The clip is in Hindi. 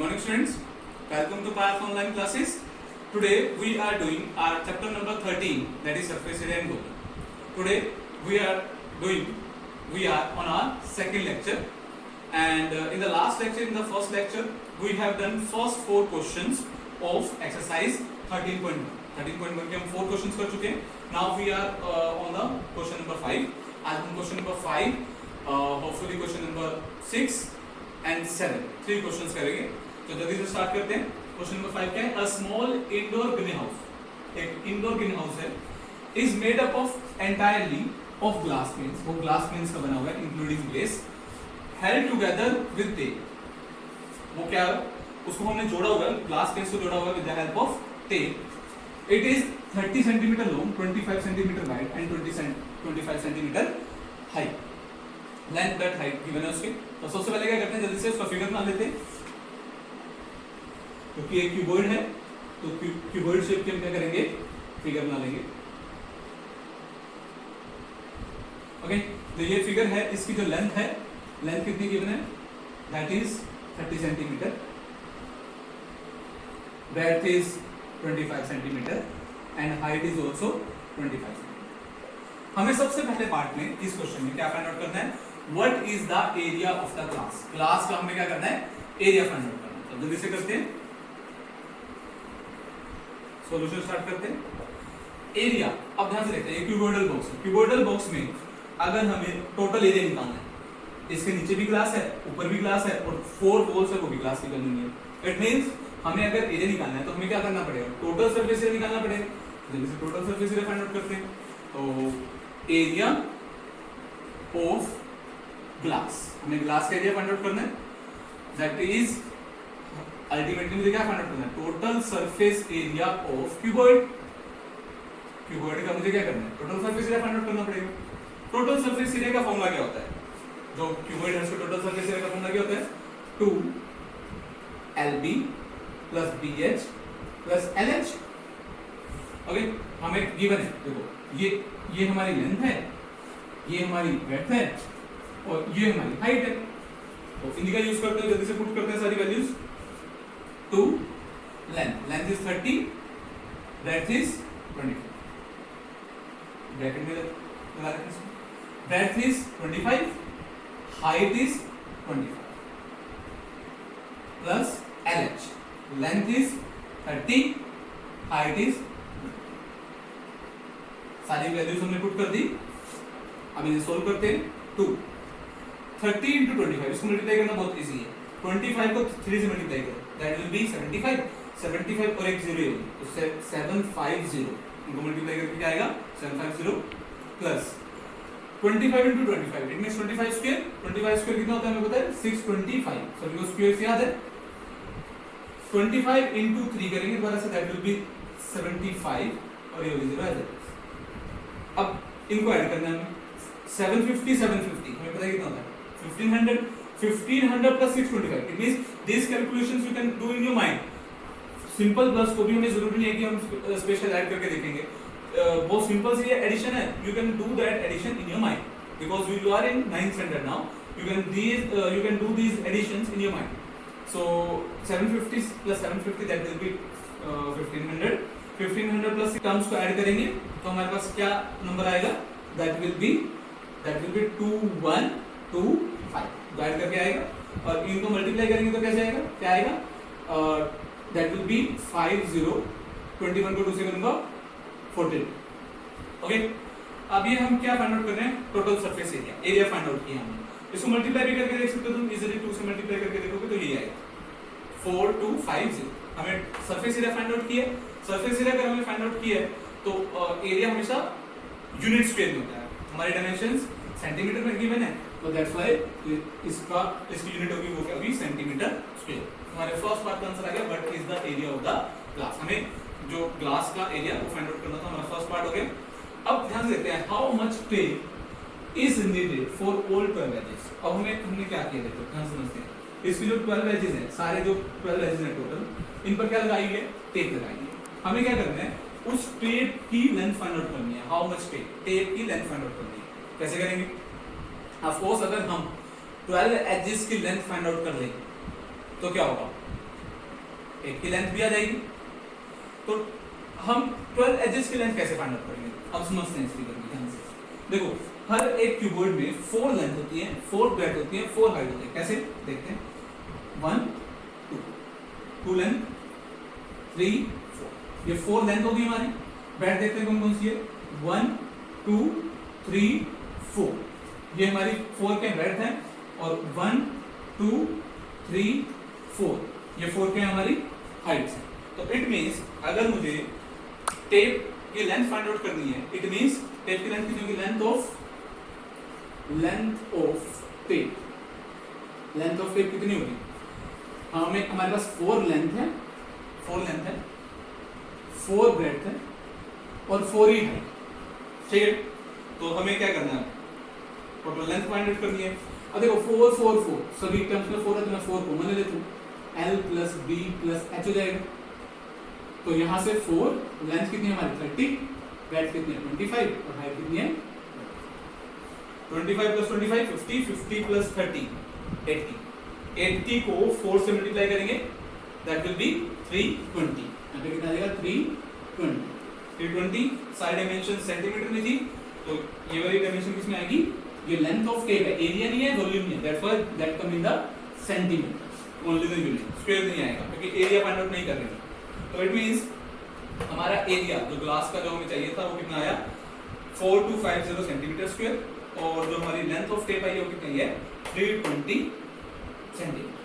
morning students, welcome to Path online classes. Today we are doing our chapter number 13, that is surface area and volume. Today we are on our second lecture, and in the last lecture, in the first lecture, we have done first 4 questions of exercise 13.1. 13.1 के हम 4 questions कर चुके हैं. Now we are on the question number 5. आज हम question number 5, hopefully question number 6 and 7 3 questions करेंगे. तो जल्दी से स्टार्ट करते हैं. क्वेश्चन नंबर 5 क्या है? A small indoor greenhouse, एक इंडोर ग्रीन हाउस है, is made up of entirely of glass panes. वो ग्लास पेन्स का बना हुआ है including glass, held together with tape. वो क्या है? उसको हमने जोड़ा हुआ है, ग्लास पेन्स को जोड़ा हुआ है with the help of tape. It is 30 centimetre long, 25 centimetre wide and 25 centimetre height. Length that height given है उसके. तो सबसे पहले क्या करते हैं, जल्दी से उसका फिगर बना लेते हैं. क्योंकि एक क्यूबॉइड है तो क्यूबॉइड शेप के हम क्या करेंगे, फिगर बना लेंगे. ओके, तो ये फिगर है. इसकी जो लेंथ है, लेंथ कितनी गिवन है? That is 30 centimetre, breadth is 25 centimetre and height is also 25 centimetre. हमें सबसे पहले पार्ट में इस क्वेश्चन में क्या फाइंड आउट करना है? What is the area of the glass. Glass का हमें क्या करना है? एरिया फाइंड आउट करना है. तो जल्दी से करते हैं, सॉल्यूशन स्टार्ट करते हैं. एरिया, अब ध्यान से देखते हैं, ये क्यूबॉइडल बॉक्स है. क्यूबॉइडल बॉक्स में अगर हमें टोटल एरिया निकालना है, इसके नीचे भी ग्लास है, ऊपर भी ग्लास है और 4 वॉल्स है, वो भी ग्लास की करनी है. इट मींस हमें अगर एरिया निकालना है तो हमें क्या करना पड़ेगा? टोटल सरफेस एरिया निकालना पड़ेगा. जल्दी से total surface area find out करते हैं. तो एरिया ऑफ ग्लास, हमें ग्लास का एरिया फाइंड आउट करना है. दैट इज अल्टीमेटली मुझे क्या फाइंड आउट करना है? Total surface area of cuboid. Cuboid का मुझे क्या करना है? Total surface area find out करना पड़ेगा. टोटल सरफेस एरिया का फॉर्मूला क्या होता है? जो क्यूबॉइड है उसका टोटल सरफेस एरिया का फॉर्मूला क्या होता है? 2LB plus BH plus LH. Okay, हमें गिवन है, देखो ये हमारी लेंथ है, ये हमारी ब्रेड्थ है और ये हमारी हाइट है. तो इनका यूज करते हैं, जल्दी से पुट करते हैं सारी values. 2 length is 30, breadth is 25, bracket में लगा रखते हैं. Breadth is 25, height is 25 plus LH. Length is 30, height is, सारी वैल्यूज हमने पुट कर दी. अब इन्हें सोल्व करते हैं. 30 into 25, इसको मल्टीप्लाई करना बहुत इजी है. 25 को 3 से मल्टीप्लाई करो, दैट विल बी 75. 75 और एक 0 होगी तो 750. इनको मल्टीप्लाई करके क्या आएगा? 750 plus 25 into 25, it means 25 square. 25 square कितना होता है हमें पता है? 625. सभी को स्क्वायर याद है. 25 into 3 करेंगे दोबारा से, दैट विल बी 75 और ये होगी 0 है. अब इनको ऐड करना है हमें. 750 हमें पता है कितना होता है? 1500 plus 625. It means these calculations you can do in your mind. Simple plus को भी हमें जरूरी नहीं है कि हम स्पेशल ऐड करके देखेंगे. बहुत सिंपल सी एडिशन है. You can do that addition in your mind because you are in 9th standard now. You can do these additions in your mind. So 750 plus 750 that will be 1500. 1500 plus terms को ऐड करेंगे तो हमारे पास क्या नंबर आएगा? That will be 2125. ऐड करके आएगा और इनको मल्टीप्लाई करेंगे तो कैसे आएगा? क्या आएगा? That will be 50. 21 को 2 से करूंगा 14. ओके, अब ये हम क्या फाइंड आउट कर रहे हैं? Total surface area find out किया हमने. इसको मल्टीप्लाई भी करके देख सकते हो तुम इजीली. 2 से मल्टीप्लाई करके देखोगे तो ये आएगा 4250. हमें सरफेस एरिया फाइंड आउट किया. सरफेस एरिया अगर हमें फाइंड आउट किया है तो एरिया हमेशा यूनिट स्क्वायर में होता है. हमारे डायमेंशंस सेंटीमीटर में गिवन है तो दैट्स व्हाई इसकी यूनिट होगी वो क्या होगी? Centimetre square. हमारे फर्स्ट पार्ट का आंसर आ गया. What is the area of the glass. हमें जो ग्लास का एरिया वो फाइंड आउट करना था. हमारा फर्स्ट पार्ट हो गया. अब ध्यान देते हैं, how much tape is needed for all 12 edges. अब हमने क्या किया देखो, ध्यान समझते हैं. इसकी जो 12 एजेस हैं, सारे जो 12 एजेस हैं टोटल, इन पर क्या लगाई है? टेप लगाई है. हमें क्या करना है? उस टेप की लेंथ फाइंड आउट करनी है. हाउ मच टेप की लेंथ फाइंड आउट करनी है. कैसे करेंगे? ऑफ कोर्स अगर हम 12 एजेस की लेंथ फाइंड आउट कर लें तो क्या होगा? टेप की लेंथ भी आ जाएगी। तो हम 12 एजेस की लेंथ कैसे फाइंड आउट करेंगे, अब समझते हैं इस फिगर में ध्यान से। देखो हर एक क्यूबॉइड में 4 लेंथ होती है, 4 ब्रेथ होती है, 4 हाइट होती है। कैसे देखते हैं, 1 2 लेंथ 3 4, ये 4 लेंथ होगी हमारी। ब्रेथ देखते हैं कौन कौन सी है, 1 2 3 4, ये हमारी 4 के ब्रेथ है। और 1 2 3 4, ये 4 के हमारी हाइट्स है। तो इट मींस अगर मुझे टेप की लेंथ फाइंड आउट करनी है, इट मींस टेप की लेंथ कितनी होगी, लेंथ ऑफ टेप कितनी होगी। हमें हमारे पास 4 लेंथ है, 4 ब्रेथ है और 4 ही हाइट, ठीक है। तो हमें क्या करना है, टोटल लेंथ फाइंड आउट करनी है। अब देखो 4 4 4 सभी टर्म्स में 4 है, तो मैं 4 को मान लेता हूं, L plus B plus H हो जाएगा। तो यहां से 4 लेंथ कितनी है हमारी 30, ब्रेथ कितनी है 25 और हाइट कितनी है 25 प्लस 25 50, 50 प्लस 30 80, 80 को 4 से मल्टीप्लाई करेंगे, दैट विल बी 320। यहाँ पे कितना आ जाएगा 320। साइड डायमेंशन सेंटीमीटर में थी, तो ये वाली डायमेंशन किसमें आएगी, ये लेंथ ऑफ टेप है, एरिया नहीं है, वॉल्यूम नहीं है, that come in the centimetre only the unit, square नहीं आएगा क्योंकि एरिया फाइंड आउट नहीं कर रहे हैं। तो इट मींस हमारा एरिया जो ग्लास का जो हमें चाहिए था वो कितना आया 4250 सेंटीमीटर स्क्वायर, और जो हमारी लेंथ ऑफ टेप आई है वो कितनी है 320 सेंटीमीटर।